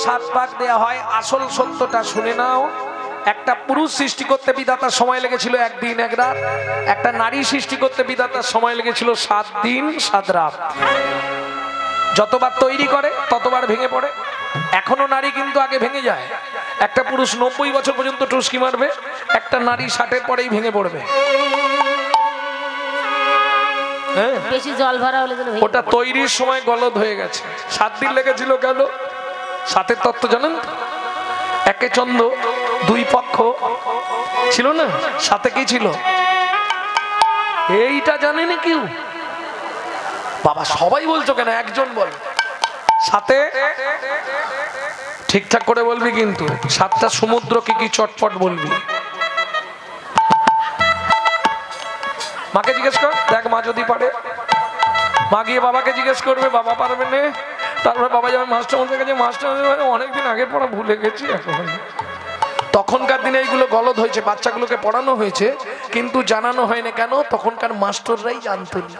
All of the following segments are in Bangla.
7 পাক দেয়া হয়। আসল সত্যটা শুনে নাও। একটা পুরুষ সৃষ্টি করতে বিধাতার সময় লেগেছিল 1 দিন 1 রাত, একটা নারী সৃষ্টি করতে বিধাতার সময় লেগেছিল 7 দিন 7 রাত। যতবার তৈরি করে ততবার ভেঙে পড়ে। এখনো নারী কিন্তু আগে ভেঙে যায়। একটা পুরুষ 90 বছর পর্যন্ত টুসকি মারবে, একটা নারী 60-এর পরেই ভেঙে পড়বে। বেশি জল ভরা হলে ওটা তৈরির সময় গলদ হয়ে গেছে। 7 দিন লেগেছিল কেন? 7-এর তত্ত্ব জানেন? একে চন্দ্র, 2 পক্ষ ছিল না, 7-এ কি ছিল? এইটা জানেন কেউ? বাবা সবাই বলছো কেন? একজন বল। 7-এ ঠিকঠাক করে বলবি কিন্তু। 7টা সমুদ্র কি কি চটপট বলবি। মাকে জিজ্ঞেস কর, দেখ মা যদি পারে। মা গিয়ে বাবাকে জিজ্ঞেস করবে, বাবা পারবে না। তারপরে বাবা যাবে মাস্টারমশাইয়ের কাছে, মাস্টারমশাই অনেকদিন আগের পড়া ভুলে গেছি এখন। তখনকার দিনে এইগুলো গলদ হয়েছে, বাচ্চাগুলোকে পড়ানো হয়েছে কিন্তু জানানো হয়নি কেন? তখনকার মাস্টাররাই জানতো না।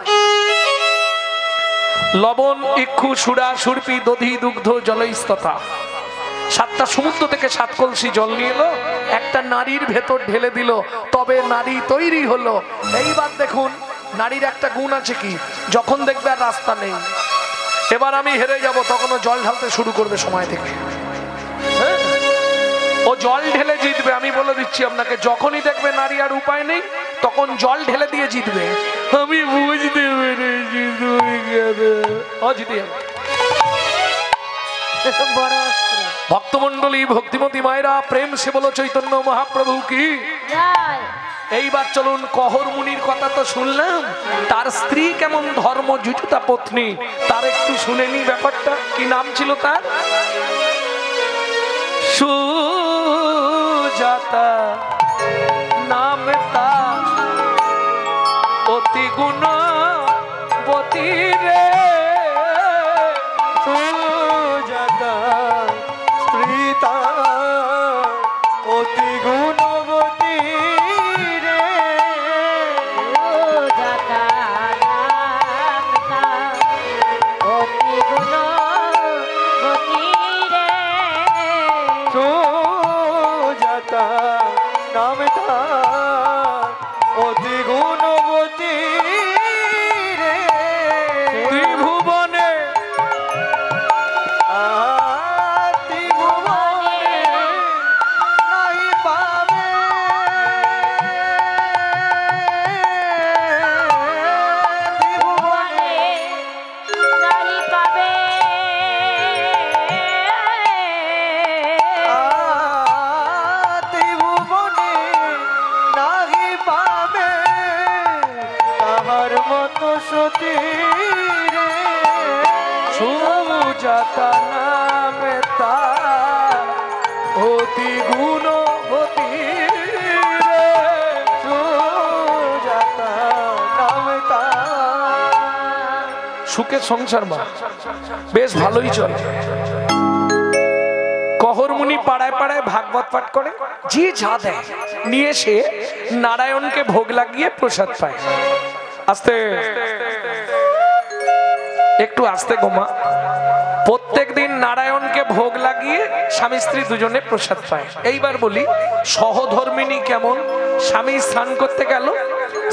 লবণ, ইক্ষু, সুরা, সুরপি, দধি, দুগ্ধ, জলস্ততা, 7টা সমুদ্র থেকে 7 কলসি জল নিয়ে এলো, একটা নারীর ভেতর ঢেলে দিল, তবে নারী তৈরি হলো। এইবার দেখুন নারীর একটা গুণ আছে কি, যখন দেখবে আর রাস্তা নেই, এবার আমি হেরে যাব, তখন ও জল ঢালতে শুরু করবে সময় থেকে। ও জল ঢেলে জিতবে, আমি বলে দিচ্ছি আপনাকে। যখনই দেখবে নারী আর উপায় নেই, তখন জল ঢেলে দিয়ে জিতবে। আমি বুঝতে পেরেছি ও জিতে যাবে। ভক্তমন্ডলী, ভক্তিমতী মায়েরা, প্রেম সে বলো চৈতন্য মহাপ্রভু কি। এইবার চলুন, কহর মুনির কথা তো শুনলাম, তার স্ত্রী কেমন ধর্ম যুজুতা পত্নী, তার একটু শুনে নি ব্যাপারটা। কি নাম ছিল তার? সুজাতা নাম তার, অতি গুণবতী রে। সুজাতা স্ত্রী তার, অতি গুণবতী রে। সুজাতা নাম তার, অতি গুণবতী রে। সুজাতা নাম তার, অতি গুণবতী রে। ত্রিভুবনে ত্রিভুবনে নাই পাবে, ত্রিভুবনে নাহি পাবে। ত্রিভুবনে নাহি পাবে, তাহার মতো সতী রে। সুজাতা নাম তার, অতি গুণবতী রে। সুজাতা নাম তার। সুখে সংসার মা বেশ ভালোই চলে। কহর মুনি পাড়ায় পাড়ায় ভাগবত পাঠ করে, যে যা দেয় নিয়ে সে নারায়ণকে ভোগ লাগিয়ে প্রসাদ পায়। আস্তে একটু আস্তে গোমা। প্রত্যেক দিন নারায়ণকে ভোগ লাগিয়ে স্বামী স্ত্রী দুজনে প্রসাদ পায়। এইবার বলি, সহধর্মিনী কেমন? স্বামী স্নান করতে গেল,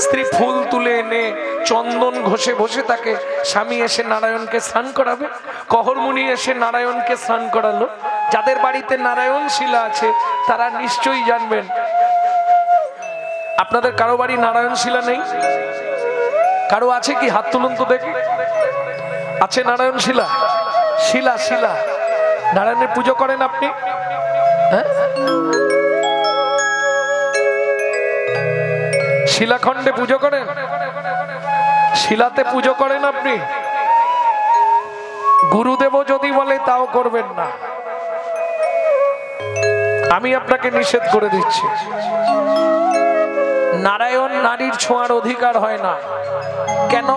স্ত্রী ফুল তুলে এনে চন্দন ঘষে বসে থাকে, স্বামী এসে নারায়ণকে স্নান করাবে। কহরমুনি এসে নারায়ণকে স্নান করালো। যাদের বাড়িতে নারায়ণ শিলা আছে তারা নিশ্চয়ই জানবেন। আপনাদের কারো বাড়ি নারায়ণ শিলা নেই? কারো আছে কি? হাত তুলুন তো দেখি। আছে নারায়ণ শিলা? শিলা শিলা নারায়ণের পুজো করেন আপনি? হ্যাঁ, শিলাখণ্ডে পুজো করেন? শিলাতে পুজো করেন আপনি? গুরুদেব যদি বলে তাও করবেন না, আমি আপনাকে নিষেধ করে দিচ্ছি। নারায়ণ নারীর ছোঁয়ার অধিকার হয় না। কেন?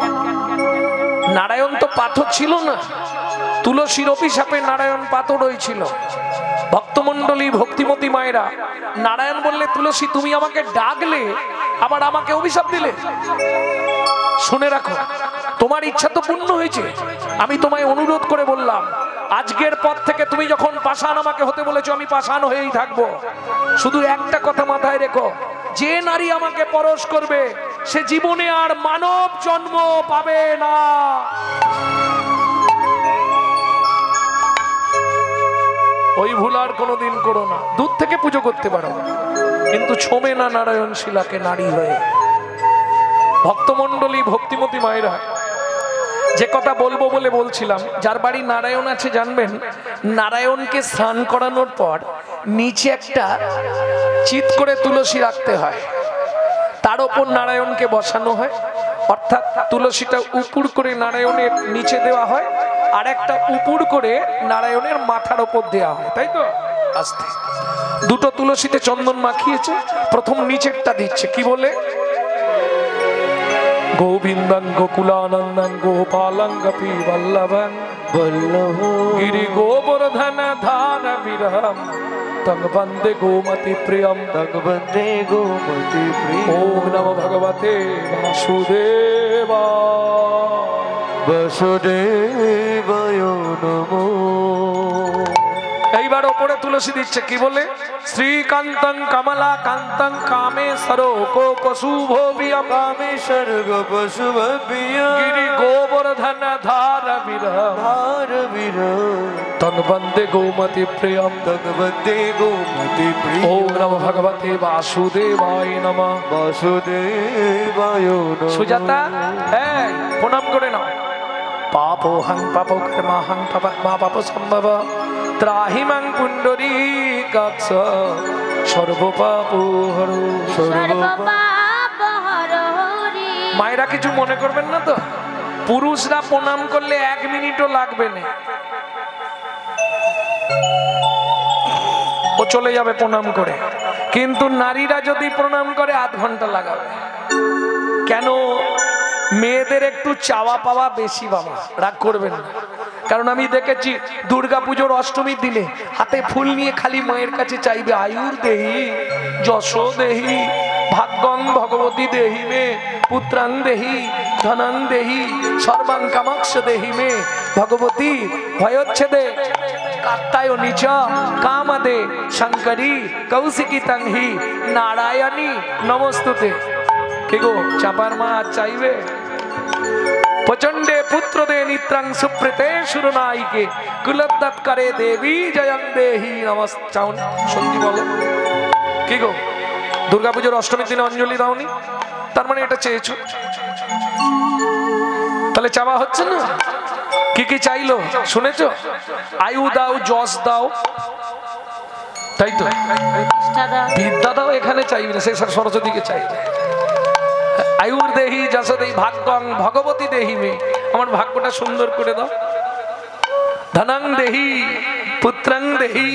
নারায়ণ তো পাথর ছিল না, তুলসীর অভিশাপে নারায়ণ পাথর হয়েছিল। ভক্তমন্ডলী, ভক্তিমতী মায়েরা, নারায়ণ বললে তুলসী তুমি আমাকে ডাকলে আবার আমাকে অভিশাপ দিলে। শুনে রাখো, তোমার ইচ্ছা তো পূর্ণ হয়েছে। আমি তোমায় অনুরোধ করে বললাম, আজকের পর থেকে তুমি যখন পাষাণ আমাকে হতে বলেছো, আমি পাষাণ হয়েই থাকবো। শুধু একটা কথা মাথায় রেখো, যে নারী আমাকে পরশ করবে সে জীবনে আর মানব জন্ম পাবে না। ওই ভুল আর কোনোদিন করো না। দূর থেকে পুজো করতে পারো, কিন্তু ছোঁবে না নারায়ণ শিলাকে নারী হয়ে। ভক্তমণ্ডলী, ভক্তিমতী মায়েরা, যে কথা বলবো বলে বলছিলাম, যার বাড়ি নারায়ণ আছে জানবেন, নারায়ণকে স্নান করানোর পর নিচে একটা চিৎ করে তুলসী রাখতে হয়, তার ওপর নারায়ণকে বসানো হয়। অর্থাৎ তুলসীটা উপুর করে নারায়ণের নিচে দেওয়া হয়, আর একটা উপুর করে নারায়ণের মাথার ওপর দেওয়া হয়, তাই তো? আস্তে দুটো তুলসীতে চন্দন মাখিয়েছে, প্রথম নিচেরটা দিচ্ছে, কি বলে? গোবিন্দং গোকুলানন্দং গোপালং গোপী বল্লভং বল্লভ গিরি গোবর্ধন ধার বিরহম তং বন্দে গোমতি প্রিয়ম। তং বন্দে গোমতি প্রিয়ম। ওম নমো ভগবতে বাসুদেবায়। বাসুদেবায় নমো। এইবার ওপরে তুলসী দিচ্ছে, কি বলে? শ্রীকান্তং কমলা কান্তং কামেশ্বর কোকশুভোবিয়ম কামেশ্বর গোপশুভবিয়ম গিরি গোবর্ধন ধার বিরহম ধার বিরহম তং বন্দে গোমতি প্রিয়ম। তং বন্দে গোমতি প্রিয়ম। ওম নমো ভগবতে বাসুদেবায় নমঃ। বাসুদেবায় নমো। সুজাতা, এই প্রণাম করে নাও। পাপোহং পাপ কর্মাহং পাপাত্মা পাপ সম্ভব ত্রাহিমাং পুণ্ডরীকাক্ষ সর্বপাপহরো। সর্বপাপহরি। মায়েরা কিছু মনে করবেন না তো, পুরুষরা প্রণাম করলে 1 মিনিটও লাগবে না, ও চলে যাবে প্রণাম করে। কিন্তু নারীরা যদি প্রণাম করে 1/2 ঘন্টা লাগাবে। কেন? মেয়েদের একটু চাওয়া পাওয়া বেশি, বাবা রাগ করবেন না। কারণ আমি দেখেছি দুর্গাপুজোর অষ্টমীর দিনে হাতে ফুল নিয়ে খালি মায়ের কাছে চাইবে, আয়ুর দেহি যশ দেহি ভাগ্যং ভগবতী দেহি মে পুত্রাং দেহি ধনং দেহি সর্বাং কামাক্ষ দেহি মে ভগবতী ভয়োচ্ছেদে কাত্তায়নী চ কামদে শঙ্করী কৌশিকী তংহি নারায়ণী নমস্তুতে। কে গো, চাপার মা আজ চাইবে? প্রচন্ডে পুত্র দে নিত্রাং সুপ্রীতে সুরনাইকে কুলদ্দত করে দেবী জয়ং দেহি নমস্ত। চাউন সত্যি বলো, কি গো দুর্গাপুজোর অষ্টমীর দিনে অঞ্জলি দাওনি? তার মানে এটা চেয়েছো, তাহলে চাওয়া হচ্ছে না? কি কি চাইলো শুনেছো? আয়ু দাও, যশ দাও, তাই তো? বিদ্যা দাও এখানে চাইবে না, সে সরস্বতীকে চাইবে। আয়ুর দেহি যশ দেহি ভাগ্যং ভগবতী দেহি মে, আমার ভাগ্যটা সুন্দর করে দাও। ধনং দেহি পুত্রং দেহি,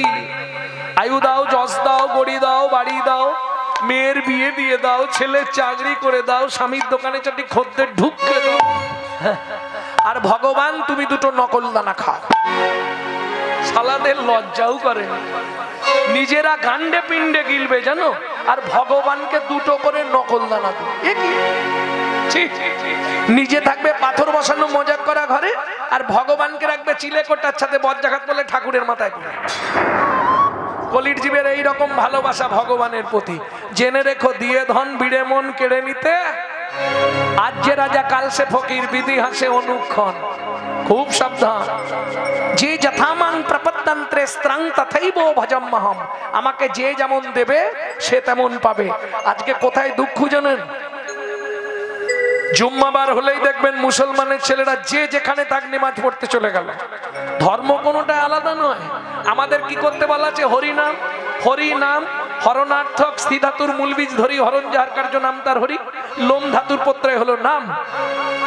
আয়ু দাও, যশ দাও, গড়ি দাও, বাড়ি দাও, মেয়ের বিয়ে দিয়ে দাও, ছেলের চাকরি করে দাও, স্বামীর দোকানে চারটি খদ্দের ঢুককে দাও। আর ভগবান তুমি দুটো নকল দানা খাও। সালাদের লজ্জাও করে, নিজেরা গান্ডে পিণ্ডে গিলবে জানো, আর ভগবানকে দুটো করে নকল দানা দেবে। নিজে থাকবে পাথর বসানো মজাক করা ঘরে, আর ভগবানকে রাখবে চিলে কোটার সাথে বজ্রাঘাত বলে ঠাকুরের মাথায় করে। কলির জীবের এইরকম ভালোবাসা ভগবানের প্রতি। জেনে রেখো, দিয়ে ধন বিড়ে মন কেড়ে নিতে আজ যে রাজা কাল সে ফকির, বিধি হাসে অনুক্ষণ। খুব সাবধান। যে যথামান প্রপত্তন্ত্রে স্ত্রাং তথৈব ভজম্মহম, আমাকে যে যেমন দেবে সে তেমন পাবে। আজকে কোথায় দুঃখ জানেন? জুম্মাবার হলেই দেখবেন মুসলমানের ছেলেরা যে যেখানে তাক নামাজ পড়তে চলে গেল। ধর্ম কোনোটা আলাদা নয়। আমাদের কি করতে বলা আছে? হরিনাম। হরিনাম হরণার্থক, স্থি ধাতুর মূল বীজ ধরি, হরণ যাহার কার্য নাম তার হরি, লোম ধাতুর প্রত্যয় হলো নাম,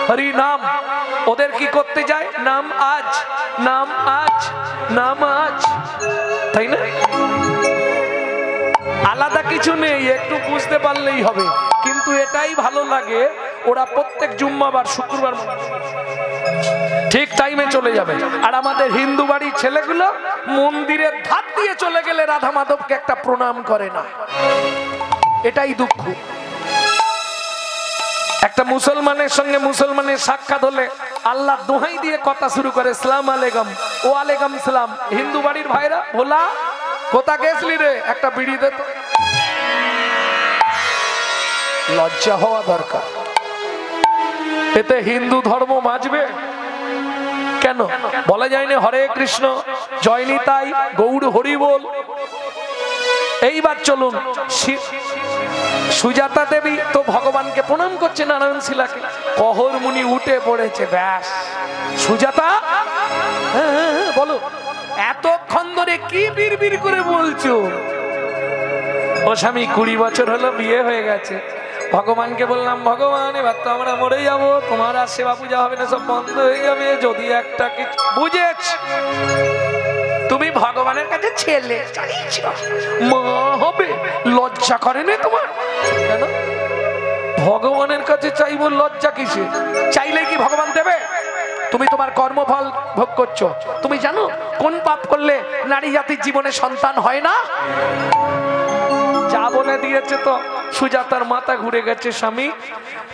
হরি নাম। ওদের কি করতে যায়? নাম আজ, নাম আজ, নাম আজ, তাই না? আলাদা কিছু নেই, একটু বুঝতে পারলেই হবে। কিন্তু এটাই ভালো লাগে, ওরা প্রত্যেক জুম্মাবার শুক্রবার ঠিক টাইমে চলে যাবে। আর আমাদের হিন্দু বাড়ির ছেলেগুলো মন্দিরের ধার দিয়ে চলে গেলে রাধা মাধবকে একটা প্রণাম করে না। এটাই দুঃখ। একটা মুসলমানের সঙ্গে মুসলমানের সাক্ষাৎ হলে আল্লাহ দোহাই দিয়ে কথা শুরু করে, সালাম আলাইকুম। ও আলাইকুম সালাম। হিন্দু বাড়ির ভাইরা, ভোলা কোথা গেছলি রে, একটা বিড়ি দে তো। লজ্জা হওয়া দরকার। এতে হিন্দু ধর্ম বাঁচবে কেন? বলা যায়নি হরে কৃষ্ণ জয় নিতাই গৌর হরি বল। এইবার চলুন, সুজাতা দেবী তো ভগবানকে প্রণাম করছে নারায়ণ শিলাকে, কহর মুনি উঠে পড়েছে। ব্যাস, সুজাতা বলো, এতক্ষণ ধরে কি বিড়বিড় করে বলছো? ও স্বামী, 20 বছর হলো বিয়ে হয়ে গেছে। ভগবানকে বললাম, ভগবান এবার তো আমরা মরে যাব, তোমার আর সেবা পূজা হবে না, সব বন্ধ হয়ে যাবে। যদি একটা কিছু বুঝেছ, তুমি ভগবানের কাছে ছেলে চাইছো, মা হবে, লজ্জা করে না তোমার? কেন ভগবানের কাছে চাইবো? লজ্জা কিসে? চাইলে কি ভগবান দেবে? তুমি তোমার কর্মফল ভোগ করছো। তুমি জানো কোন পাপ করলে নারী জাতির জীবনে সন্তান হয় না? যা বলে দিয়েছে তো সুজাতার মাথা ঘুরে গেছে। স্বামী,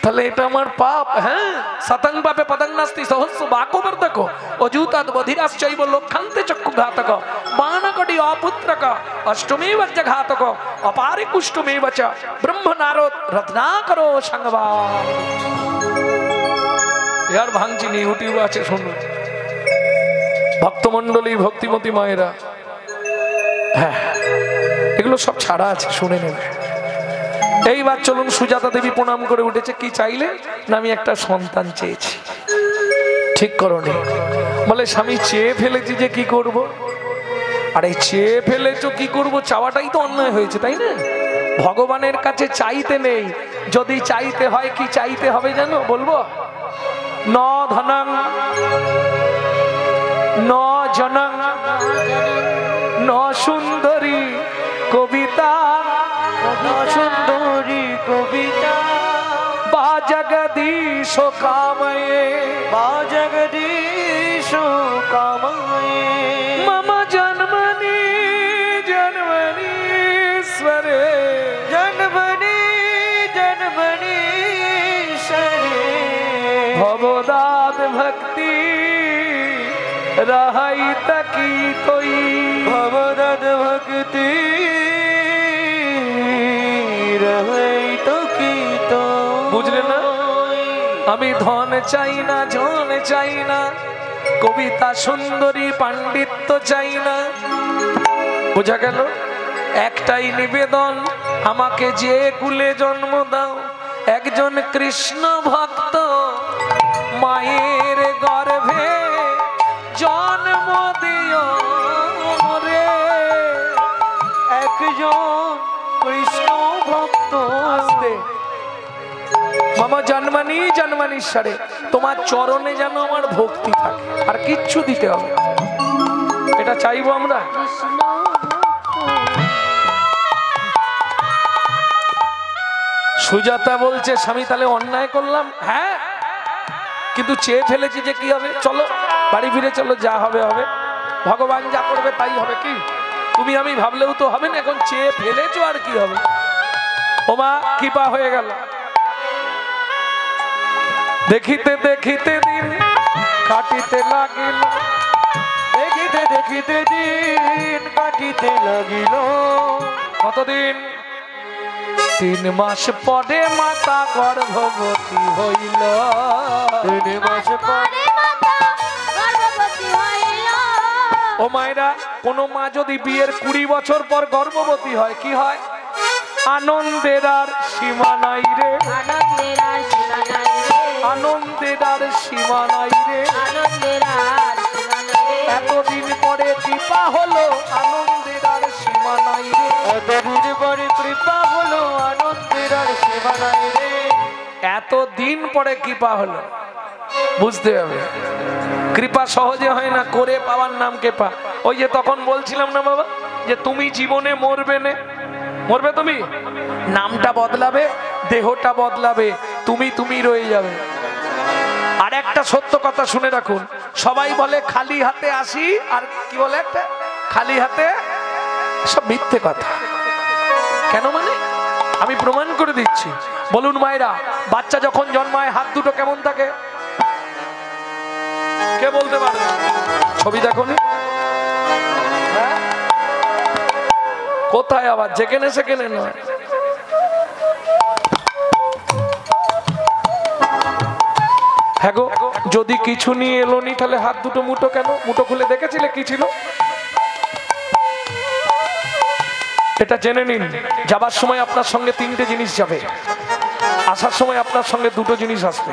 তাহলে এটা আমার পাপ? হ্যাঁ, শতং পাপে পদং নাস্তি সহস্র বাকোবার দেখো অযুতাদ বধিরাশ্চৈব লক্ষান্তে চক্ষু ঘাতক বানকটি অপুত্রক অষ্টমী বজ্জ ঘাতক অপারে কুষ্টমী বচ ব্রহ্ম নারদ রত্নাকরো সংবা। यार ভাঙছি নি, ইউটিউব আছে শুনুন। ভক্তমণ্ডলী, ভক্তিমতী মায়েরা, হ্যাঁ এগুলো সব ছাড়া আছে, শুনে নেবে। এইবার চলুন, সুজাতা দেবী প্রণাম করে উঠেছে। কি চাইলে না, আমি একটা সন্তান চেয়েছি। ঠিক করনি? বলে স্বামী, চেয়ে ফেলেছি যে কি করব? আরে চেয়ে ফেলেছো কি করব? চাওয়াটাই তো অন্যায় হয়েছে, তাই না? ভগবানের কাছে চাইতে নেই। যদি চাইতে হয়, কি চাইতে হবে জানো? বলবো, ন ধনং ন জনং ন সুন্দরী কবিতা, সুন্দরী কবিতা, বা জগদীশ কাময়ে, বা জগদীশ কাময়ে, মম জন্মনি জন্মনীশ্বরে, জন্মনি জন্মনীশ্বরে, ভবদাদ ভক্তি রহাই তকি তোই, ভবদদ ভক্তি রহাই তকি তো। বুঝলে না? আমি ধন চাই না, জন চাই না, কবিতা সুন্দরী পাণ্ডিত্য চাই না। বোঝা গেল? একটাই নিবেদন, আমাকে যে কুলে জন্ম দাও, একজন কৃষ্ণ ভক্ত মায়ের গর্ভে জন্ম দিও রে, একজন কৃষ্ণ ভক্ত। আসতে মামা জন্মানি জন্মানীশ্বরে, তোমার চরণে যেন আমার ভক্তি থাকে, আর কিচ্ছু দিতে হবে না। এটা চাইবো আমরা। সুজাতা বলছে, স্বামী তাহলে অন্যায় করলাম? হ্যাঁ, কিন্তু চেয়ে ফেলেছি যে কি হবে? চলো বাড়ি ফিরে চলো, যা হবে হবে, ভগবান যা করবে তাই হবে। কি তুমি আমি ভাবলেও তো হবে না, এখন চেয়ে ফেলেছো আর কি হবে? ওমা কৃপা হয়ে গেল। দেখিতে দেখিতে দিন কাটিতে লাগিল, দেখিতে দেখিতে দিন কাটিতে লাগিল। কতদিন? 3 মাস পরে মাতা গর্ভবতী হইল। 3 মাস পরে ও মায়েরা, কোন মা যদি বিয়ের 20 বছর পর গর্ভবতী হয়, কি হয়? আনন্দের আর সীমা নাই রে, আনন্দের আর সীমা নাই রে। এতদিন পরে কৃপা হলো, আনন্দের আর সীমা নাই রে। এতদিন পরে কৃপা হলো, আনন্দের আর সীমা নাই রে। এতদিন পরে কৃপা হলো, বুঝতে হবে। কৃপা সহজে হয় না, করে পাওয়ার নাম কৃপা। ওই যে তখন বলছিলাম না বাবা, যে তুমি জীবনে মরবে না, মরবে তুমি, নামটা বদলাবে, দেহটা বদলাবে, তুমি তুমি রয়ে যাবে। আর একটা সত্য কথা শুনে রাখুন, সবাই বলে খালি হাতে আসি, আর কি বলে একটা খালি হাতে, সব মিথ্যে কথা। কেন মানে আমি প্রমাণ করে দিচ্ছি। বলুন মায়েরা, বাচ্চা যখন জন্মায় হাত দুটো কেমন থাকে? কে বলতে পারবে? ছবি দেখো নি? হ্যাঁ? কোথায় আবার যেখানে সেখানে নয়। হ্যাঁ গো, যদি কিছু নিয়ে এলো নি তাহলে হাত দুটো মুঠো কেন? মুঠো খুলে দেখেছিলে কি ছিল? এটা জেনে নিন, যাবার সময় আপনার সঙ্গে তিনটে জিনিস যাবে, আসার সময় আপনার সঙ্গে দুটো জিনিস আসবে।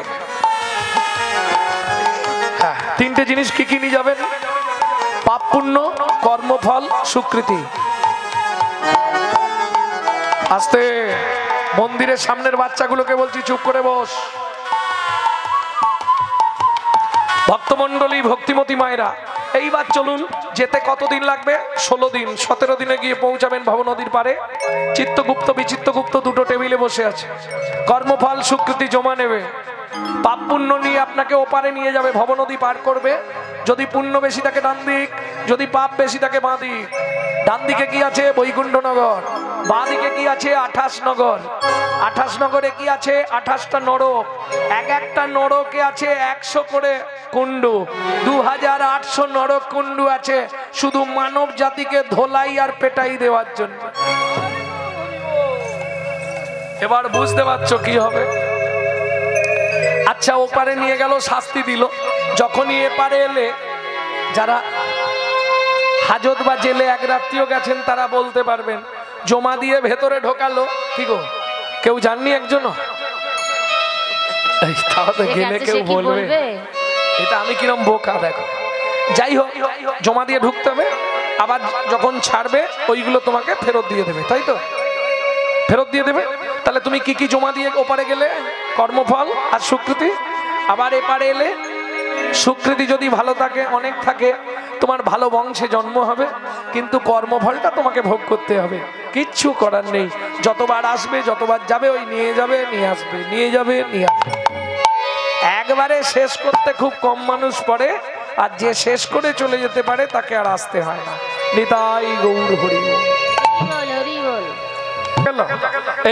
হ্যাঁ, তিনটে জিনিস কি কি নিয়ে যাবেন? পাপ পুণ্য, কর্মফল, স্বীকৃতি। আস্তে, মন্দিরের সামনের বাচ্চাগুলোকে বলছি চুপ করে বস। ভক্তমন্ডলী, ভক্তিমতী মায়েরা, এইবার চলুন। যেতে কতদিন লাগবে? 16 দিন। 17 দিনে গিয়ে পৌঁছাবেন ভব নদীর পারে। চিত্তগুপ্ত বিচিত্তগুপ্ত দুটো টেবিলে বসে আছে, কর্মফল স্বীকৃতি জমা নেবে। পাপ পুণ্য নিয়ে আপনাকে ওপারে নিয়ে যাবে, ভব নদী পার করবে। যদি পুণ্য বেশি থাকে ডান দিক, যদি পাপ বেশি থাকে বাঁ দিক। ডান দিকে কি আছে? বৈকুণ্ঠনগর। বাঁ দিকে কি আছে? 28 নগর। 28 নগরে কি আছে? 28টা নরক। এক একটা নরকে আছে 100 করে কুণ্ডু। 2800 নরক কুণ্ডু আছে শুধু মানব জাতিকে ধোলাই আর পেটাই দেওয়ার জন্য। এবার বুঝতে পারছো কি হবে? আচ্ছা, ওপারে নিয়ে গেল, শাস্তি দিল। যখনই এপারে এলে, যারা হাজত বা জেলে এক রাত্রিও গেছেন তারা বলতে পারবেন, জমা দিয়ে ভেতরে ঢোকালো। কি গো, কেউ জাননি একজনও? তাহলে গেলে কেউ বলবে এটা আমি কিরম বোকা। দেখো, যাই হোক, জমা দিয়ে ঢুকতে হবে। আবার যখন ছাড়বে ওইগুলো তোমাকে ফেরত দিয়ে দেবে, তাই তো? ফেরত দিয়ে দেবে। তাহলে তুমি কি কি জমা দিয়ে ওপারে গেলে? কর্মফল আর স্বীকৃতি। আবার এপারে এলে স্বীকৃতি যদি ভালো থাকে, অনেক থাকে, তোমার ভালো বংশে জন্ম হবে, কিন্তু কর্মফলটা তোমাকে ভোগ করতে হবে। কিচ্ছু করার নেই। যতবার আসবে, যতবার যাবে, ওই নিয়ে যাবে, নিয়ে আসবে, নিয়ে যাবে, নিয়ে আসবে। একবারে শেষ করতে খুব কম মানুষ পড়ে, আর যে শেষ করে চলে যেতে পারে তাকে আর আসতে হয় না। নিতাই গৌর হরি বল।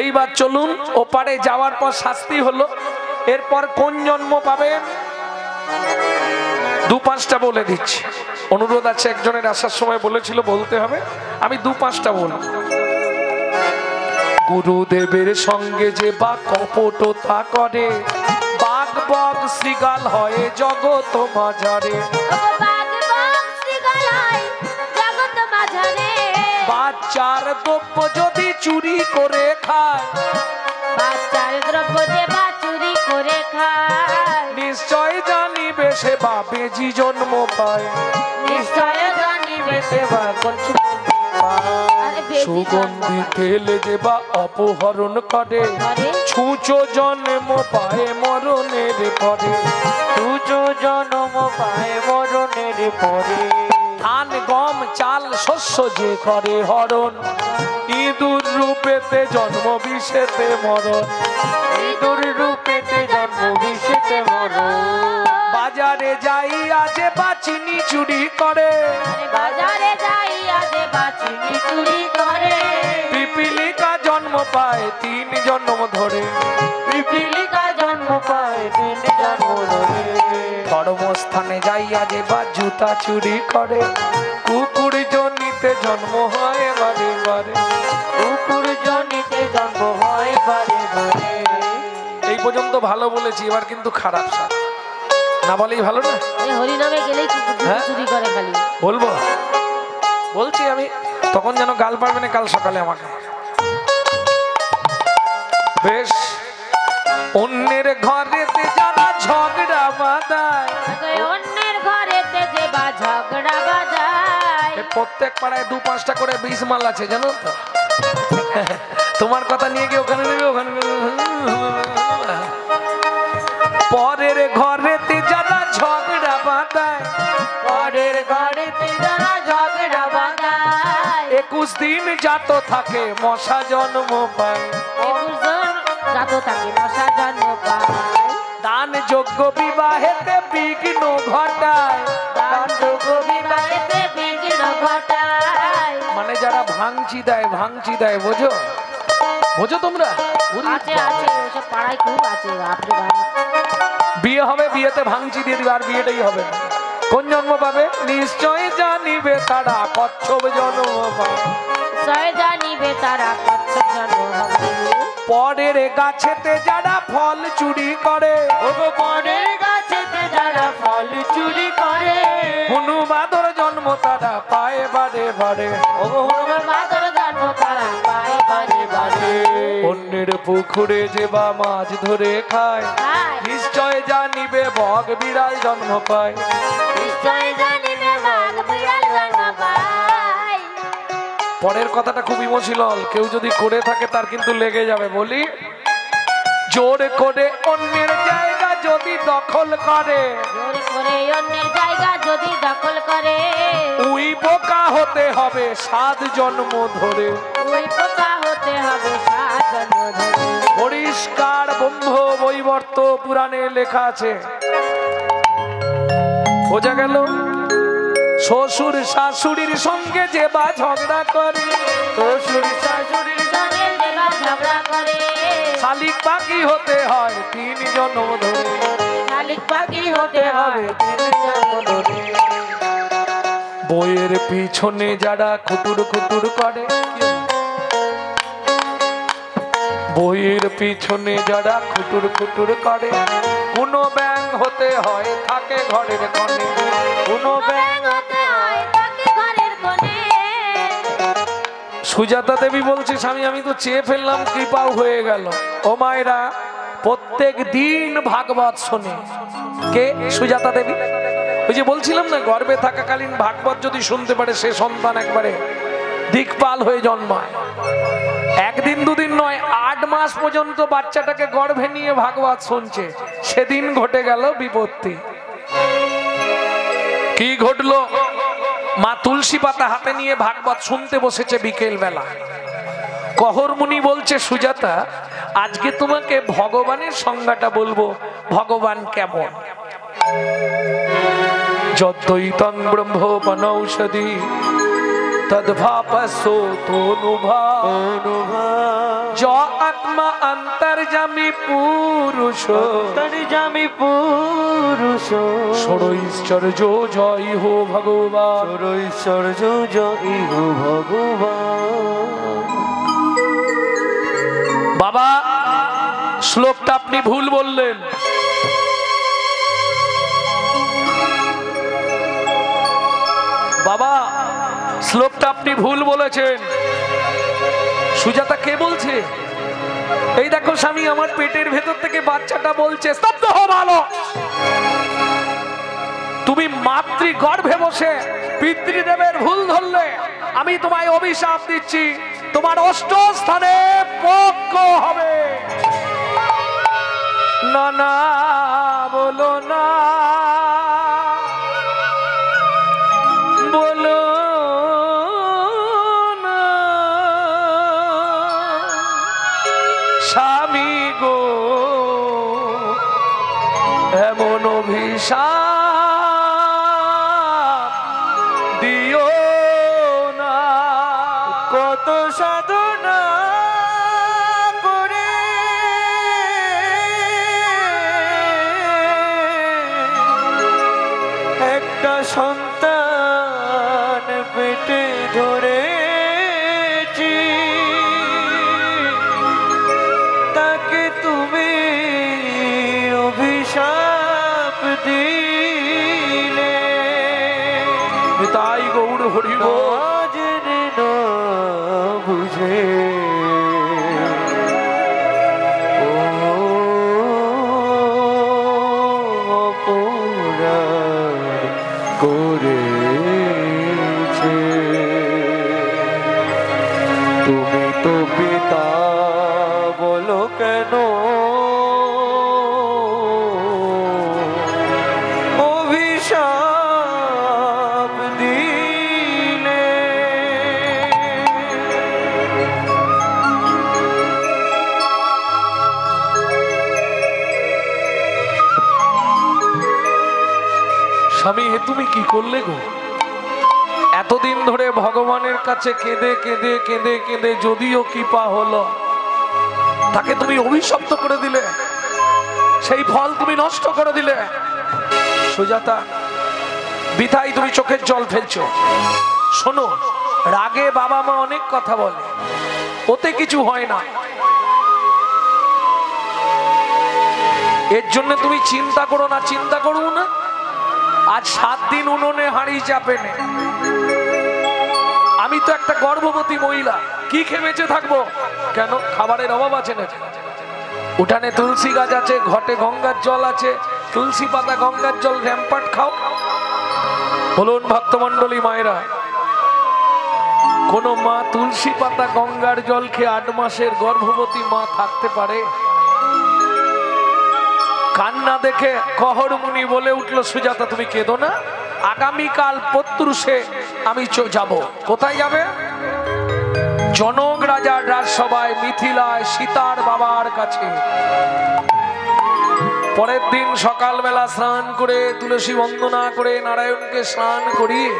এইবার চলুন, ওপারে যাওয়ার পর শাস্তি হলো। এরপর কোন জন্ম পাবেন? 2-5টা বলে দিচ্ছি। অনুরোধ আছে, একজনের আসার সময় বলেছিল বলতে হবে, আমি 2-5টা বলব। গুরুদেবের সঙ্গে যে বা কপটতা করে, বাঘ বগ শ্রীগাল হয় জগৎ মাঝারে। বাচ্চার দ্রব্য যদি চুরি করে খায়, বাচ্চার দ্রব্য যে বা চুরি করে খায়, নিশ্চয় জানিবে সে বা বেজি জন্ম পায়। নিশ্চয় জানিবে সে বা সুগন্ধি তেলে যে বা অপহরণ করে, ছুঁচো জন্ম পায় মরণের পরে। ছুঁচো জন্ম পায় মরণের পরে। ধান গম চাল শস্য যে করে হরণ, ইঁদুর রূপেতে জন্ম বিষেতে মরণ। ইঁদুর রূপেতে জন্ম বিষেতে মরণ। বাজারে যাইয়া যে বা চিনি চুরি করে, বাজারে যাইয়া যে বা চিনি চুরি করে। পিপিলিকা জন্ম পায় 3 জন্ম ধরে। পিপিলিকা জন্ম পায় 3 জন্ম ধরে। ধর্মস্থানে যাইয়া যে বা জুতা চুরি করে, কুকুর জনিতে জন্ম হয় বারে বারে। কুকুর জনিতে জন্ম হয় বারে বারে। এই পর্যন্ত ভালো বলেছি, এবার কিন্তু খারাপ স্যার, না বলেই ভালো না? হরি নামে গেলেই কুকুর চুরি করে খালি। বলবো? বলছি আমি, তখন যেন গাল পারবে না কাল সকালে আমাকে। বেশ, অন্যের ঘরেতে যারা ঝগড়া বাঁধায়, অন্যের ঘরেতে যে বা ঝগড়া বাজায়, প্রত্যেক পাড়ায় 2-5টা করে 20 মাল আছে, জানো তো? তোমার কথা নিয়ে গিয়ে ওখানে নেবে, ওখানে পরের ঘরেতে যারা ঝগড়া বাঁধায়, পরের ঘরেতে যারা ঝগড়া বাঁধায়। 21 দিন জাত থাকে মশা জন্ম পায়। 21 জন জাত থাকে মশা জন্ম পায়। দান যোগ্য বিবাহেতে বিঘ্ন ঘটায়, দান যোগ্য বিবাহেতে বিঘ্ন ঘটায়। মানে যারা ভাঙচি দেয়, ভাঙচি দেয়, বোঝো? বোঝো তোমরা? আছে আছে, ওসব পাড়ায় খুব আছে, বাপরে বাপ। বিয়ে হবে, বিয়েতে ভাঙচি দিয়ে দিবে, আর বিয়েটাই হবে না। কোন জন্ম পাবে? নিশ্চয় জানিবে তারা কচ্ছপ জন্ম পাবে। সয় জানিবে তারা কচ্ছপ জন্ম হবে। পরের গাছেতে যারা ফল চুরি করে, ওগো বনের গাছেতে যারা ফল চুরি করে, হনুমাদর জন্ম তারা পায় বারে বারে। ওগো হনুমান বাদর জন্ম তারা পায় বারে বারে। অন্যের পুকুরে যে বা মাছ ধরে খায়, হায়, নিশ্চয় জানিবে বগ বিড়াল জন্ম পায়। নিশ্চয় জানিবে বাঘ বিড়াল জন্ম পায়। পরের কথাটা খুব ইমোশনাল, কেউ যদি করে থাকে তার কিন্তু লেগে যাবে। বলি, জোর করে অন্যের জায়গা যদি দখল করে, জোর করে অন্যের জায়গা যদি দখল করে, উই বোকা হতে হবে 7 জন্ম ধরে। ওই পোকা হতে হবে 7 জন্ম ধরে। পরিষ্কার ব্রহ্ম বৈবর্ত পুরাণে লেখা আছে। বোঝা গেল? শ্বশুর শাশুড়ির সঙ্গে যে বা ঝগড়া করে, শ্বশুর শাশুড়ির সঙ্গে যেবা ঝগড়া করে, শালিক পাখি হতে হয় 3 জন্ম ধরে। শালিক পাখি হতে হবে 3 জন্ম ধরে। বইয়ের পিছনে যারা খুটুর খুটুর করে, বইয়ের পিছনে যারা খুটুর খুটুর করে, কোনো ব্যাং হতে হয় থাকে ঘরের কোণে। কোনো ব্যাং হতে হয় তাকে ঘরের কোণে। সুজাতা দেবী বলছে, স্বামী আমি তো চেয়ে ফেললাম, কৃপাও হয়ে গেল। ও মায়েরা, প্রত্যেক দিন ভাগবত শোনে। কে? সুজাতা দেবী। ওই যে বলছিলাম না, গর্ভে থাকাকালীন ভাগবত যদি শুনতে পারে সে সন্তান একবারে দিকপাল হয়ে জন্মায়। একদিন দুদিন নয়, 8 মাস পর্যন্ত বাচ্চাটাকে গর্ভে নিয়ে ভাগবত শুনছে। সেদিন ঘটে গেল বিপত্তি। কি ঘটলো? মা তুলসী পাতা হাতে নিয়ে ভাগবত শুনতে বসেছে বিকেল বেলা। কহর মুনি বলছে, সুজাতা আজকে তোমাকে ভগবানের সংজ্ঞাটা বলবো, ভগবান কেমন। যদ্বৈতং ব্রহ্ম বনৌষধি তদ্ভাপসো তনুভাব, য আত্মা অন্তর্যামী পুরুষ, অন্তর্যামী পুরুষ, ষড়ৈশ্বর্য জয় হো ভগবান। ষড়ৈশ্বর্য জয় হো ভগবান। বাবা, শ্লোকটা আপনি ভুল বললেন। বাবা, শ্লোকটা আপনি ভুল বলেছেন। সুজাতা কে বলছে? এই দেখো স্বামী, আমার পেটের ভেতর থেকে বাচ্চাটা বলছে, স্তব্ধ হও ভালো। তুমি মাতৃ গর্ভে বসে পিতৃদেবের ভুল ধরলে, আমি তোমায় অভিশাপ দিচ্ছি, তোমার 8 স্থানে পক্ষ হবে। না না বলো না, বলো না স্বামী গো, এমন অভিশাপ দিও না। কত সাধনা করে একটা সন্তান পেটে ধরেছি, তাকে তুমি অভিশাপ দিলে। তাই গৌর হরিব জেনে না বুঝে অপরাধ করেছে। তুমি তো পিতা বলো কেন অভিশাপ দিলে। স্বামী, হে তুমি কি করলে গো? এতদিন ধরে ভগবানের কাছে কেঁদে কেঁদে কেঁদে কেঁদে যদিও কৃপা হলো, তাকে তুমি অভিশপ্ত করে দিলে, সেই ফল তুমি নষ্ট করে দিলে। সুজাতা, বিধায় তুমি চোখের জল ফেলছো। শোনো, রাগে বাবা মা অনেক কথা বলে, ওতে কিছু হয় না। এর জন্য তুমি চিন্তা করো না, চিন্তা করো না। আজ 7 দিন উনুনে হাঁড়ি চাপে নে। আমি তো একটা গর্ভবতী মহিলা, কি খেয়ে বেঁচে থাকবো? কেন, খাবারের অভাব আছে নাকি? উঠানে তুলসী গাছ আছে, ঘটে গঙ্গার জল আছে, তুলসী পাতা গঙ্গার জল র্যাম্পাট খাও। বলুন ভক্তমন্ডলী মায়েরা, কোন মা তুলসী পাতা গঙ্গার জল খেয়ে 8 মাসের গর্ভবতী মা থাকতে পারে? কান্না দেখে কহর মুনি বলে উঠলো, সুজাতা তুমি কেঁদো না, আগামীকাল প্রত্যুষে আমি যাব। কোথায় যাবে? জনক রাজার রাজসভায় মিথিলায় সীতার বাবার কাছে। পরের দিন সকালবেলা স্নান করে তুলসী বন্দনা করে নারায়ণকে স্নান করিয়ে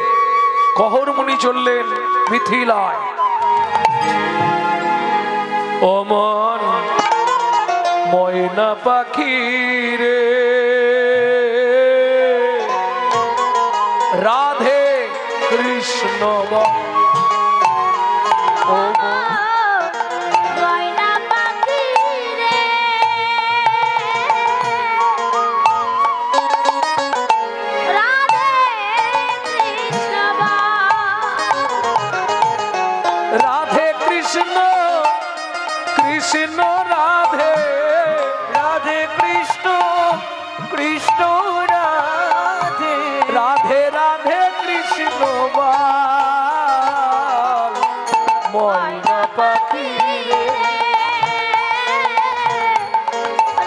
কহর মুনি চললেন মিথিলায়। অমন ময়না পাখি রে, রাধে কৃষ্ণ ময়না পাখি রে, রাধে কৃষ্ণ রাধে কৃষ্ণ কৃষ্ণ রাধে, রাধে কৃষ্ণ কৃষ্ণ রাধে, রাধে রাধে কৃষ্ণ বাল, ময়না পাখি রে।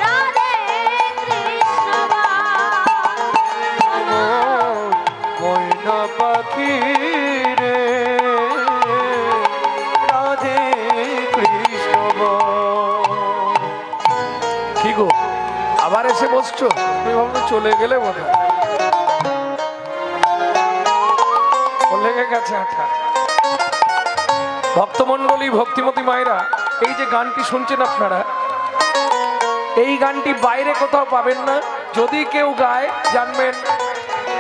রাধে কৃষ্ণ ময়না পাখি রে, রাধে কৃষ্ণ। কি গো, আবার এসে বসছো? তুমি ভাবছো চলে গেলে বোধ হয়, লেগে গেছে আঠা। ভক্তমন্ডলী, ভক্তিমতী মায়েরা, এই যে গানটি শুনছেন আপনারা, এই গানটি বাইরে কোথাও পাবেন না। যদি কেউ গায়, জানবেন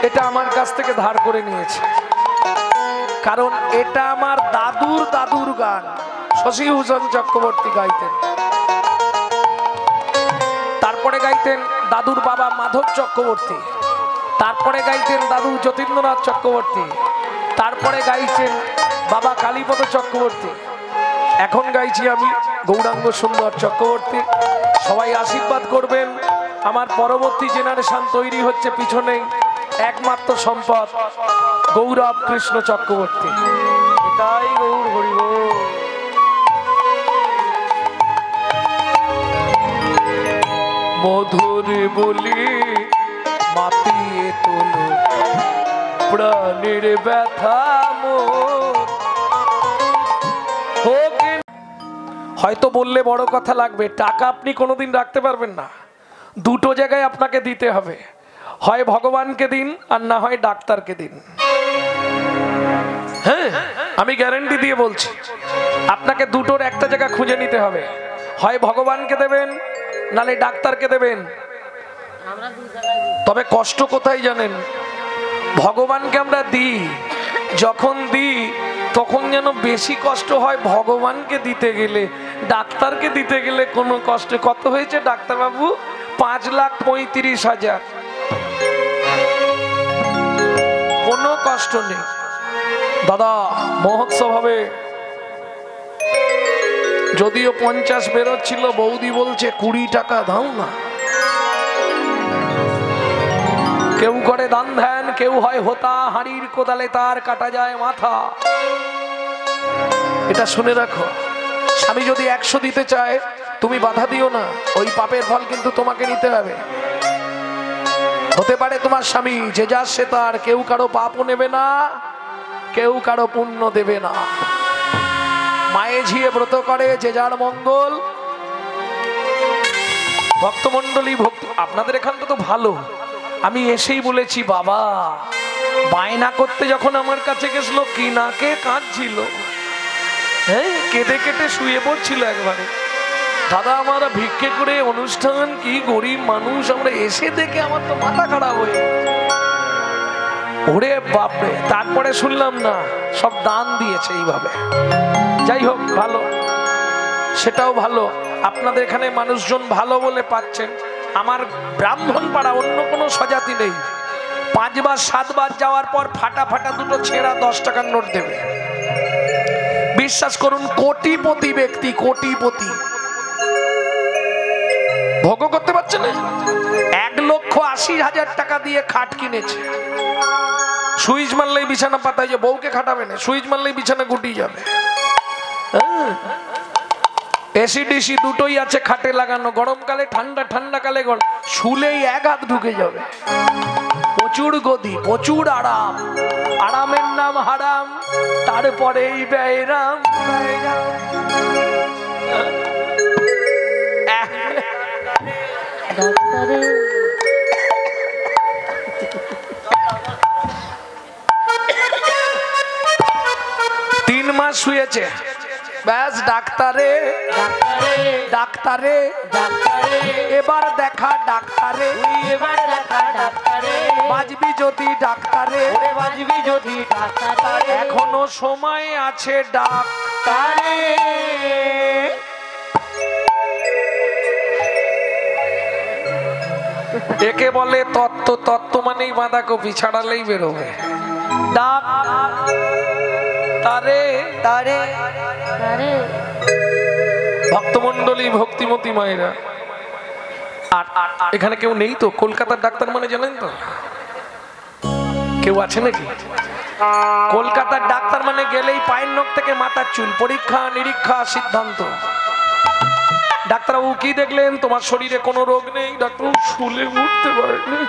এটা আমার কাছ থেকে ধার করে নিয়েছে। কারণ এটা আমার দাদুর দাদুর গান, শশীভূষণ চক্রবর্তী গাইতেন। তারপরে গাইতেন দাদুর বাবা মাধব চক্রবর্তী, তারপরে গাইতেন দাদু যতীন্দ্রনাথ চক্রবর্তী, তারপরে গাইছেন বাবা কালীপদ চক্রবর্তী, এখন গাইছি আমি গৌরাঙ্গ সুন্দর চক্রবর্তী। সবাই আশীর্বাদ করবেন, আমার পরবর্তী জেনারেশন তৈরি হচ্ছে, পিছনেই একমাত্র সম্পদ গৌরব কৃষ্ণ চক্রবর্তী। তাই গৌর হরি বল। মধুর বলি মাতিয়ে তোলো প্রাণের ব্যথা মোর। হয়তো বললে বড় কথা লাগবে, টাকা আপনি কোনোদিন রাখতে পারবেন না। দুটো জায়গায় আপনাকে দিতে হবে, হয় ভগবানকে দিন আর না হয় ডাক্তারকে দিন। হ্যাঁ, আমি গ্যারান্টি দিয়ে বলছি, আপনাকে দুটোর একটা জায়গা খুঁজে নিতে হবে, হয় ভগবানকে দেবেন নালে ডাক্তারকে দেবেন। তবে কষ্ট কোথায় জানেন? ভগবানকে আমরা দিই, যখন দিই তখন যেন বেশি কষ্ট হয় ভগবানকে দিতে গেলে। ডাক্তারকে দিতে গেলে কোনো কষ্ট। কত হয়েছে ডাক্তারবাবু? 5,35,000। কোনো কষ্ট নেই দাদা। মহোৎসব হবে, যদিও 50 বেরোচ্ছিল, বৌদি বলছে 20 টাকা দাও না। কেউ করে দান ধ্যান, কেউ হয় হোতা, হাঁড়ির কোদালে তার কাটা যায় মাথা। এটা শুনে রাখো, স্বামী যদি 100 দিতে চায়, তুমি বাধা দিও না, ওই পাপের ফল কিন্তু তোমাকে নিতে হবে। হতে পারে তোমার স্বামী যে যার সে তার, কেউ কারো পাপও নেবে না, কেউ কারো পুণ্য দেবে না। মায়ে ঝিয়ে ব্রত করে, যে যার মঙ্গল। ভক্তমন্ডলী, ভক্ত আপনাদের এখানটা তো ভালো। আমি এসেই বলেছি, বাবা বায়না করতে যখন আমার কাছে গেছিল, কি নাকে কাঁদছিল, হ্যাঁ, কেঁদে কেটে শুয়ে পড়ছিল একবারে। দাদা আমরা ভিক্ষে করে অনুষ্ঠান, কি গরিব মানুষ আমরা, এসে দেখে আমার তো মাথা খারাপ হয়ে গেছে। ওরে বাপরে, তারপরে শুনলাম না সব দান দিয়েছে এইভাবে। যাই হোক, ভালো, সেটাও ভালো। আপনাদের এখানে মানুষজন ভালো বলে পাচ্ছেন। আমার ব্রাহ্মণ পাড়া অন্য কোনো সজাতি নেই, 5 বার 7 বার যাওয়ার পর ফাটা ফাটা দুটো ছেঁড়া 10 টাকার নোট দেবে। বিশ্বাস করুন, কোটিপতি ব্যক্তি, কোটিপতি, ভোগ করতে পারছে না। 1,80,000 টাকা দিয়ে খাট কিনেছে। সুইচ মারলেই বিছানা পাতায়, যে বউকে খাটাবে না, সুইচ মারলেই বিছানা গুটিয়ে যাবে। এসি ডিসি দুটোই আছে খাটে লাগানো, গরমকালে ঠান্ডা, ঠান্ডাকালে গরম, শুলেই 1 হাত ঢুকে যাবে। প্রচুর গদি, প্রচুর আরাম, আরামের নাম হারাম, তারপরেই ব্যয়রাম। 3 মাস শুয়েছে, ব্যাস ডাক্তারে ডাক্তারে ডাক্তারে, এবার দেখা ডাক্তারে, এবার দেখা ডাক্তারে, বাজবি যদি ডাক্তারে, বাজবি যদি ডাক্তারে, এখনো সময় আছে ডাক্তারে। একে বলে তত্ত্ব, তত্ত্ব মানেই বাঁধাকপি, ছাড়ালেই বেরোবে। ডাক্তারে তারে আরে ভক্তমন্ডলী, ভক্তিমতী মায়েরা, আর এখানে কেউ নেই তো? কলকাতার ডাক্তার মানে জানেন তো? কেউ আছে নাকি? কলকাতার ডাক্তার মানে গেলেই পায়ের নখ থেকে মাথার চুল, পরীক্ষা নিরীক্ষা সিদ্ধান্ত। ডাক্তারবাবু কি দেখলেন? তোমার শরীরে কোনো রোগ নেই। ডাক্তারবাবু শুলে উঠতে পারেনি,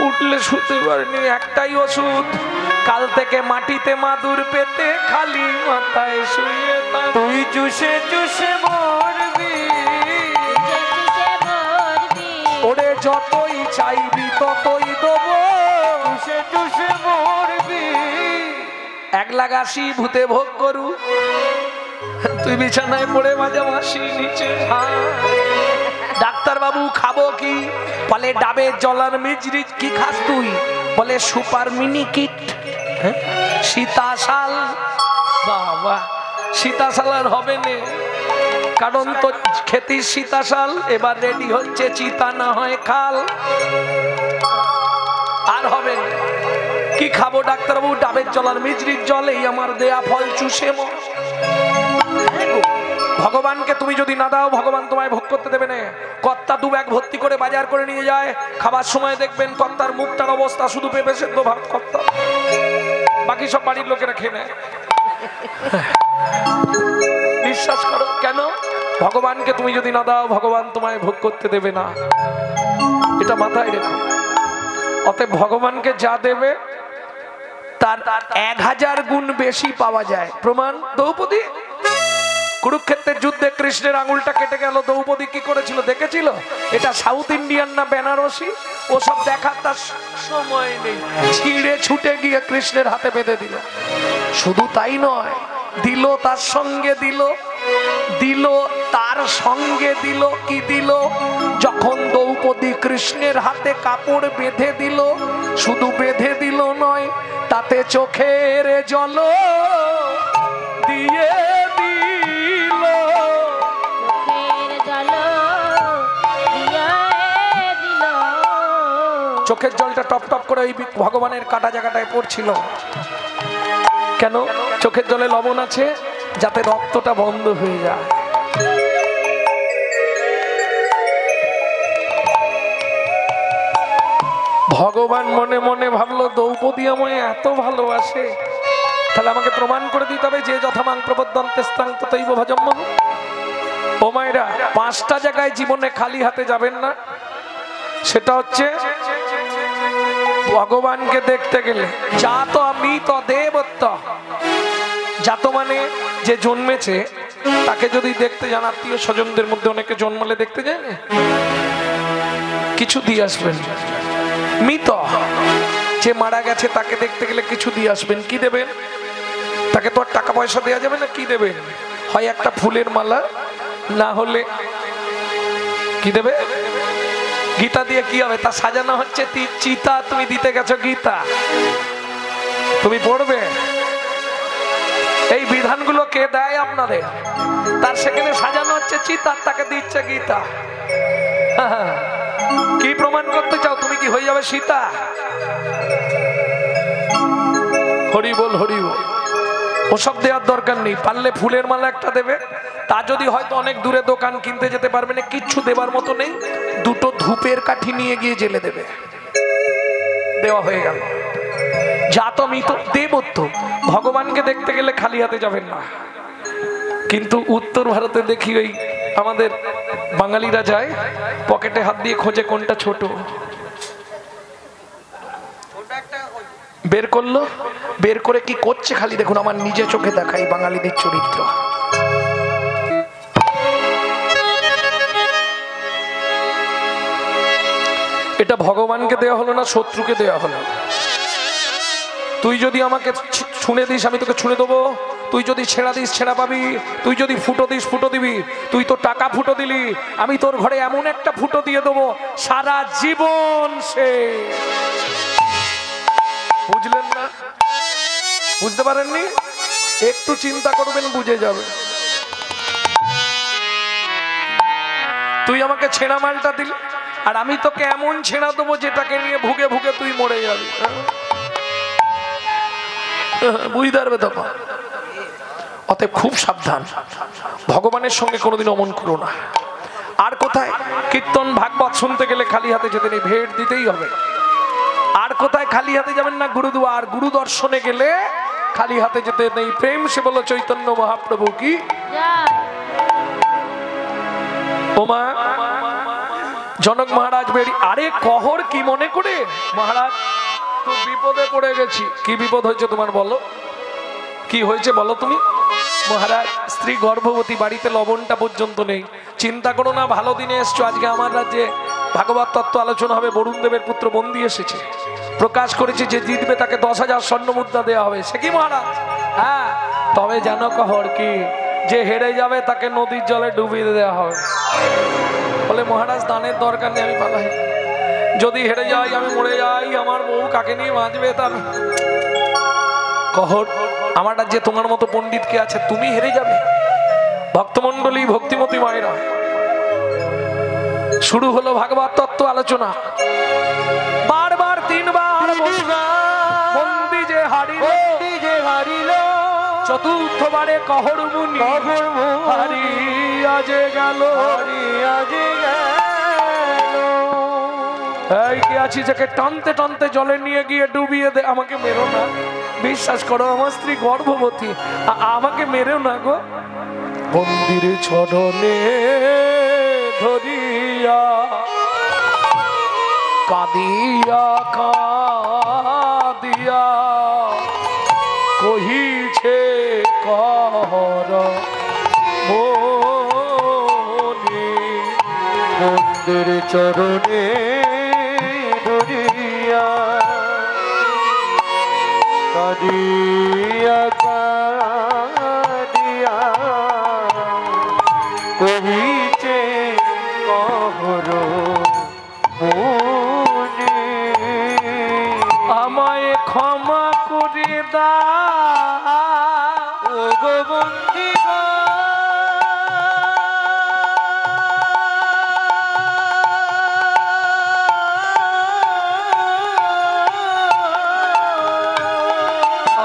উঠলে শুতে পারেনি, একটাই ওষুধ, কাল থেকে মাটিতে মাদুর পেতে খালি মাথায় শুয়ে থাক। তুই চুষে চুষে মরবি, ওরে যতই চাইবি ততই দেবো, চুষে চুষে মরবি। 1,80,000 ভূতে ভোগ করু, তুই বিছানায় পড়ে মাঝে মাসি নিচে। ডাক্তার বাবু খাবো কি? বলে ডাবের জলার মিজরি। কি খাস তুই? বলে সুপার মিনি কিট, সীতাশাল। বাবা, সীতাশাল আর হবে না, কারণ তো খেতি সীতাশাল, এবার রেডি হচ্ছে চিতা না হয় খাল, আর হবে না। কি খাবো ডাক্তারবাবু? ডাবের জলার মিজরির জলেই আমার দেয়া ফল চুষে মর। ভগবানকে তুমি যদি না দাও, ভগবান তোমায় ভোগ করতে দেবে না। কর্তা 2 ব্যাগ ভর্তি করে বাজার করে নিয়ে যায়, খাবার সময় দেখবেন কর্তার মুখটার অবস্থা শুধু পেঁপে সেদ্ধ ভাত কর্তা, বাকি সব বাড়ির লোকেরা খেয়ে নেয়। বিশ্বাস করো, কেন? ভগবানকে তুমি যদি না দাও, ভগবান তোমায় ভোগ করতে দেবে না, এটা মাথায় রেখো। অতএব ভগবানকে যা দেবে তার 1000 গুণ বেশি পাওয়া যায়। প্রমাণ দ্রৌপদী, কুরুক্ষেত্রের যুদ্ধে কৃষ্ণের আঙুলটা কেটে গেল, দ্রৌপদী কি করেছিল দেখেছিল? এটা সাউথ ইন্ডিয়ান না বেনারসি, ওসব দেখার তার সময় নেই, ছিঁড়ে ছুটে গিয়ে কৃষ্ণের হাতে বেঁধে দিল। শুধু তাই নয়, দিল তার সঙ্গে দিল, দিল তার সঙ্গে দিল, কি দিল? যখন দ্রৌপদী কৃষ্ণের হাতে কাপড় বেঁধে দিল, শুধু বেঁধে দিল নয়, তাতে চোখের জল দিয়ে দিল। চোখের জলটা টপ টপ করে ওই ভগবানের কাটা জায়গাটায় পড়ছিল। কেন? চোখের জলে লবণ আছে, যাতে রক্তটা বন্ধ হয়ে যায়। ভগবান মনে মনে ভাবলো, দ্রৌপদী আমায় এত ভালোবাসে, তাহলে আমাকে প্রমাণ করে দিতে হবে যে যথামাং প্রবদ্ধন্তে স্থান ততৈব ভজম্যহং। ও মায়েরা, 5টা জায়গায় জীবনে খালি হাতে যাবেন না। সেটা হচ্ছে ভগবানকে দেখতে গেলে জাত মৃত দেবত্ব। জাত মানে যে জন্মেছে, তাকে যদি দেখতে যান, আত্মীয় স্বজনদের মধ্যে অনেকে জন্মালে দেখতে যায় না, কিছু দিয়ে আসবেন। মৃত যে মারা গেছে, তাকে দেখতে গেলে কিছু দিয়ে আসবেন। কি দেবেন? তাকে তো আর টাকা পয়সা দেওয়া যাবে না, কি দেবেন? হয় একটা ফুলের মালা, না হলে কি দেবে? গীতা দিয়ে কি হবে? তা সাজানো হচ্ছে চিতা, তুমি দিতে গেছো গীতা, তুমি পড়বে। এই বিধানগুলো কে দেয় আপনাদের? তার সেখানে সাজানো হচ্ছে চিতা, তাকে দিচ্ছে গীতা। কি প্রমাণ করতে চাও? তুমি কি হয়ে যাবে সীতা? হরি বল, হরি বল। ওসব দেওয়ার দরকার নেই। পারলে ফুলের মালা একটা দেবে, তা যদি হয়তো অনেক দূরে দোকান কিনতে যেতে পারবে না, কিচ্ছু দেবার মতো নেই, দুটো ধূপের কাঠি নিয়ে গিয়ে জেলে দেবে, দেওয়া হয়ে গেল। যা তো মিত দেবত্ব। ভগবানকে দেখতে গেলে খালি হাতে যাবেন না। কিন্তু উত্তর ভারতে দেখি ওই আমাদের বাঙালিরা যায়, পকেটে হাত দিয়ে খোঁজে কোনটা ছোট, বের করলো, বের করে কি করছে খালি দেখুন, আমার নিজে চোখে দেখাই বাঙালিদের চরিত্র। এটা ভগবানকে দেওয়া হলো না, শত্রুকে দেওয়া হলো। তুই যদি আমাকে ছুঁড়ে দিস, আমি তোকে ছুঁড়ে দেবো। তুই যদি ছেঁড়া দিস, ছেঁড়া পাবি। তুই যদি ফুটো দিস, ফুটো দিবি। তুই তো টাকা ফুটো দিলি, আমি তোর ঘরে এমন একটা ফুটো দিয়ে দেবো সারা জীবন সে। বুঝলেন না? বুঝতে পারেননি? একটু চিন্তা করবেন, বুঝে যাবে। তুই আমাকে ছেঁড়া মালটা দিলি, আর আমি তোকে এমন ছেঁড়া দেবো যেটাকে নিয়ে ভুগে ভুগে তুই মরে যাবি। বুঝতে পারবে তখন। অতএব খুব সাবধান, ভগবানের সঙ্গে কোনোদিন অমন করো না। আর কোথায় কীর্তন ভাগবত শুনতে গেলে খালি হাতে যেতে নেই, ভেট দিতেই হবে। আর কোথায় খালি হাতে যাবেন না? গুরুদুয়ার, গুরু দর্শনে গেলে খালি হাতে যেতে নেই। প্রেম সে বলো চৈতন্য মহাপ্রভু কি। ওমা জনক মহারাজ বেরি, আরে কহর কি মনে করে? মহারাজ খুব বিপদে পড়ে গেছি। কি বিপদ হয়েছে তোমার বলো? কি হয়েছে বলো তুমি? মহারাজ স্ত্রী গর্ভবতী, বাড়িতে লবণটা পর্যন্ত নেই। চিন্তা করো না, ভালো দিনে এসছো। আজকে আমার রাজ্যে ভাগবত তত্ত্ব আলোচনা হবে। বরুণ দেবের পুত্র বন্দী এসেছে, প্রকাশ করেছে যে জিতবে তাকে 10,000 স্বর্ণ মুদ্রা দেওয়া হবে। সে কি মহারাজ? হ্যাঁ, তবে জানো কহর কি, যে হেরে যাবে তাকে নদীর জলে ডুবিয়ে দেওয়া হবে। বলে মহারাজ দানের দরকার নেই, আমি পালাই। যদি হেরে যাই, আমি মরে যাই, আমার বউ কাকে নিয়ে বাঁচবে? তার কহর আমার রাজ্যে তোমার মতো পণ্ডিত কে আছে? তুমি হেরে যাবে। ভক্তমন্ডলী, ভক্তিমতী মায়েরা, শুরু হলো ভাগবত তত্ত্ব আলোচনা। বারবার 3 বার বন্দী যে হারিল, চতুর্থবারে কহর মুনি হারিয়া যে গেল। এই কে আছি যাকে টানতে টানতে জলে নিয়ে গিয়ে ডুবিয়ে দে। আমাকে মেরো না, বিশ্বাস করো আমার স্ত্রী গর্ভবতী, আমাকে মেরেও না গো। বন্দির চরণে ধরিয়া কাঁদিয়া কাঁদিয়া কহিছে কর মনি। বন্দির চরণে ধরিয়া কাঁদিয়া কাঁদিয়া কহিছে কহর মনি। আমায় ক্ষমা করে দাও ও গো বন্দী গো,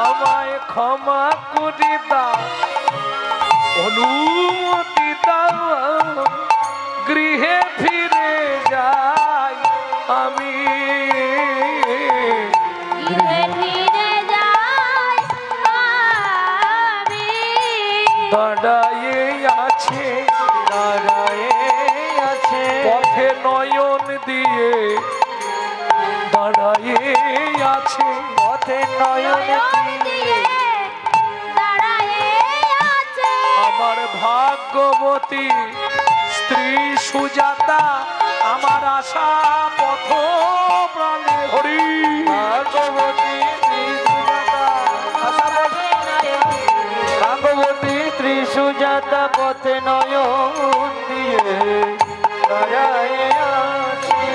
আমায় ক্ষমা করে দাও, অনুমতি দাও, গৃহে ফিরে যাই আমি। ধীরে ধীরে যাই আমি। দাঁড়ায়ে আছে, দাঁড়ায়ে আছে পথে নয়ন দিয়ে দাঁড়ায়ে আছে, পথে নয়ন নয়ন দিয়ে দাঁড়ায়ে আছে। আমার ভাগ্যবতী স্ত্রী সুজাতা, আমার আশা পথ প্রাণে। হরি ভাগবতী শ্রী সুজাতা, ভাগবতী শ্রী সুজাতা পথে নয়ন দিয়ে দাঁড়ায় আছি।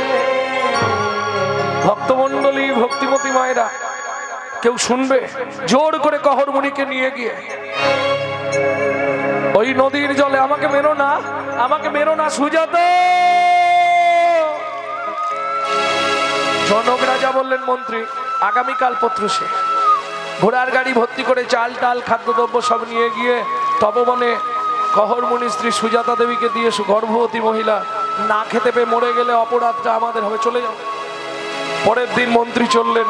ভক্তমণ্ডলী, ভক্তিমতী মায়েরা, কেউ শুনবে? জোর করে কহরমণিকে নিয়ে গিয়ে ওই নদীর জলে, আমাকে মেরো না, আমাকে মেরো না সুজাতা। জনক রাজা বললেন, মন্ত্রী আগামীকাল পত্রসে ঘোড়ার গাড়ি ভর্তি করে চাল টাল খাদ্যদ্রব্য সব নিয়ে গিয়ে তপবনে কহরমণি স্ত্রী সুজাতা দেবীকে দিয়ে, গর্ভবতী মহিলা, না খেতে পেয়ে মরে গেলে অপরাধটা আমাদের হবে, চলে যাও। পরের দিন মন্ত্রী চললেন।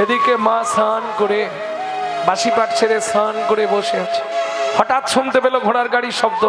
এদিকে মা স্নান করে, বাসি পাট ছেড়ে স্নান করে বসে আছে। হঠাৎ শুনতে পেল ঘোড়ার গাড়ির শব্দ।